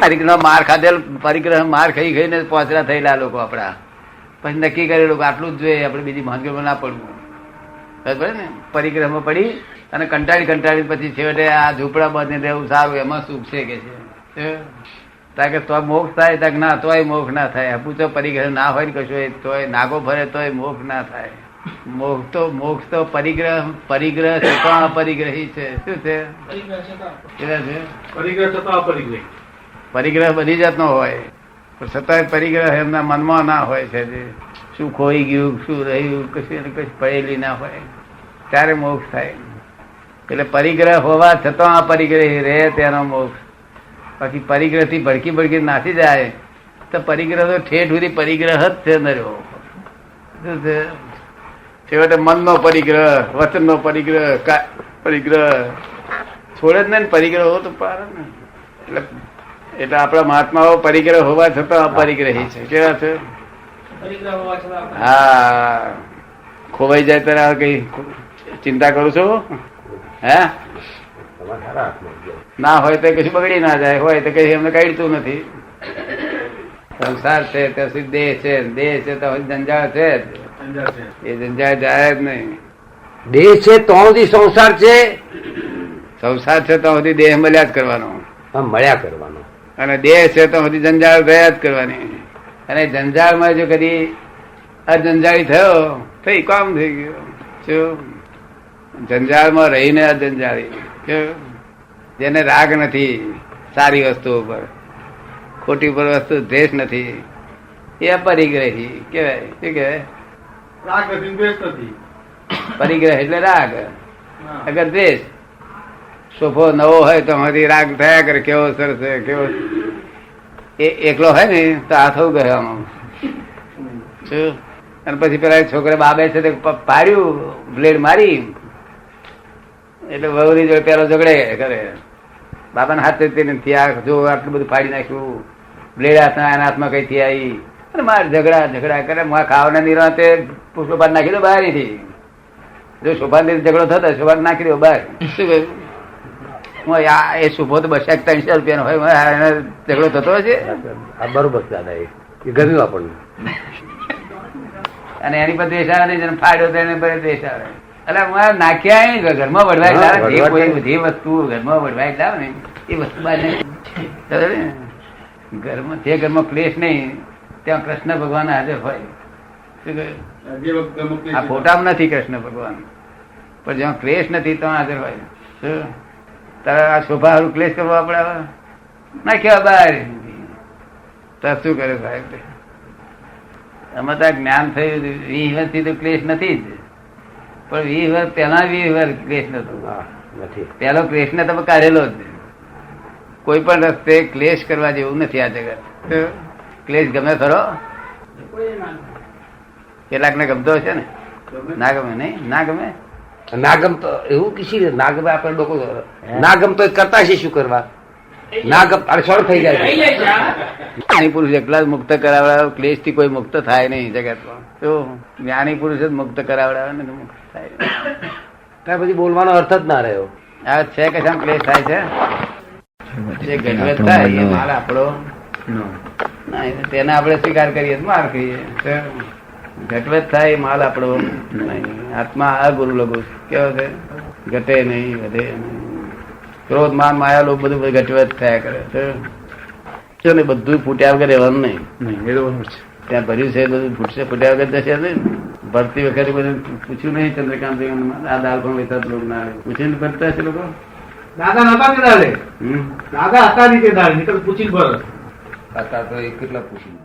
પરિગ્રહ માર ખાધેલ, પરિગ્રહ માર ખાઈ ખાઈને પોચરા થયેલા લોકો આપડા. પછી નક્કી કરેલું આટલું જ જોઈએ, આપણે બીજી ભાનગરમાં ના પડવું. બરાબર ને? પરિગ્રહમાં પડી અને કંટાળી પછી છેવટે આ ઝૂંપડા બાંધીને રહેવું સારું, એમાં સુખ છે કે છે. કારણ કે તો મોક્ષ થાય, તક ના તોય મોક્ષ ના થાય. પૂછો પરિગ્રહ ના હોય ને કશું તોય નાગો ફરે તોય મોક્ષ ના થાય. મોક્ષ તો પરિગ્રહ છતાં અપરિગ્રહી છે. શું છે? પરિગ્રહ બધી જાતનો હોય, પણ છતાંય પરિગ્રહ એમના મનમાં ના હોય છે. શું ખોઈ ગયું, શું રહ્યું, કશું પડેલી ના હોય, ત્યારે મોક્ષ થાય. એટલે પરિગ્રહ હોવા છતાં અપરિગ્રહી રહે તેનો મોક્ષ. બાકી પરિગ્રહ થી ભડકી નાસી જાય તો પરિગ્રહ તો ઠેઠ સુધી પરિગ્રહ જ છે નર્યો. શું છે? છેવટે મનનો પરિગ્રહ, વચનનો પરિગ્રહ છોડે જ નહીં. પરિગ્રહ હો તો પાર ને. એટલે આપણા મહાત્માઓ પરિગ્રહ હોવા છતાં અપરિગ્રહી છે. કેવા છે? હા, ખોવાઈ જાય ત્યારે કઈ ચિંતા કરું છું? હે ના હોય તો કશું બગડી ના જાય, હોય તો કઈ એમને કાઢતું નથી. સંસાર છે ત્યાં સુધી દેહ છે, દેહ છે તો જંજાળ છે જ. એ જંજાળ જાય જ નહીં. દેહ છે તો સુધી સંસાર છે, સંસાર છે તો સુધી દેહ મળ્યા જ કરવાનો, મળ્યા કરવાનો. અને દેહ છે તો સુધી જંજાળ રહ્યા જ કરવાની. અને જંજાળમાં જો કદી અજંજાળી થયો તો કામ થઈ ગયું. શું? જંજાળમાં રહીને અજંજાળી. જેને રાગ નથી સારી વસ્તુ ઉપર, ખોટી ઉપર વસ્તુ દ્વેષ નથી, એ અપરિગ્રહી કેવાય. શું કહેવાય? રાગ નથી, દ્વેષ નથી. પરિગ્રહ એટલે રાગ, અગર દ્વેષ. સોફો નવો હોય તો હજી રાગ થયા કરે, કેવો સરસ છે, કેવો. એ એકલો હોય ને તો આ થવું ગયો આમાં. શું? અને પછી પેલા છોકરા બાબે છે તે પાડ્યું, બ્લેડ મારી, એટલે વહુની જોડે પેલો ઝઘડે કરે. બાબાના હાથ નથી, આ જો આટલું બધું ફાડી નાખ્યું, બ્લેડ હાથના એના હાથમાં કઈ થી આવી, અને માર ઝઘડા કરે. ખાવાના નિરાતે પુષ્પપાન નાખી દો બહાર થી. જો શોભાન ઝઘડો થતો શોભાન નાખી દો બહાર. શું કહ્યું? એ શુભો તો 200-300 રૂપિયાનો હોય, એને ઝઘડો થતો હશે. બરોબર દાદા, એ ગમ્યું આપણને. અને એની પર દ્વેષ આવે નહીં, ફાડ્યો તો એને પર દ્વેષ આવે. એટલે નાખ્યા ઘરમાં વડવાઈ લાવે, જે વસ્તુ ઘરમાં વડવાઈ લાવે ને એ વસ્તુ બાદ ઘરમાં, જે ઘરમાં ક્લેશ નહીં ત્યાં કૃષ્ણ ભગવાન હાજર હોય. શું કહ્યું? આ ફોટામાં નથી કૃષ્ણ ભગવાન, પણ જ્યાં ક્લેશ નથી ત્યાં હાજર હોય. શું તારે આ શોભા હારું ક્લેશ કરવો આપડે નાખ્યા બહાર, તો શું કરે સાહેબ? અમે તો જ્ઞાન થયું 20 વર્ષથી તો ક્લેશ નથી જ, પણ 20 વર્ષ પહેલા 20 વર્ષ ક્લેશ નતો. પેલો ક્લેશ ને તમે કાઢેલો જ. કોઈ પણ રસ્તે ક્લેશ કરવા જેવું નથી આ જગત. ક્લેશ ગમે ખરો? કેટલાક ને ગમતો હશે ને? ના ગમે? નહીં ના ગમે. ના ગમતો એવું કશી ના ગમે. આપણે લોકો ના ગમતો કરતા છે, શું કરવા? ના ગમ અડસણ થઈ જાય. જ્ઞાની પુરુષ એકલા જ મુક્ત કરાવડાવે, ક્લેશ થી કોઈ મુક્ત થાય નહીં જગતમાં. તો જ્ઞાની પુરુષ જ મુક્ત કરાવડાવે ને મુક્ત થાય. ત્યાં પછી બોલવાનો અર્થ જ ના રહ્યો. આ છે કે ક્લેશ થાય છે, જે ગજવત થાય એ માલ આપણો ના, તેને આપણે સ્વીકાર કરીએ માર કહીએ. ઘટવત થાય એ માલ આપણો નહીં. આત્મા આ ગુરુ લઘુ કેવો છે? ઘટે નહીં, વધે નહીં. ક્રોધ માન માયા લોભ બધું ઘટવત થયા કરે છે ને. બધું ફૂટ્યા વગર રહેવાનું નહીં. ત્યાં ભર્યું છે બધું ફૂટશે, ફૂટ્યા વગર જશે નહીં. ભરતી વખતે બધું પૂછ્યું નહીં ચંદ્રકાંત આ દાળ પણ વેચાત લોકો ના પૂછીને ભરતા છે લોકો. દાદા નતા તે દાડે, દાદા હતા નહીં તે દાડે, નીકળ પૂછીને ભર. હતા તો એ કેટલા પૂછીને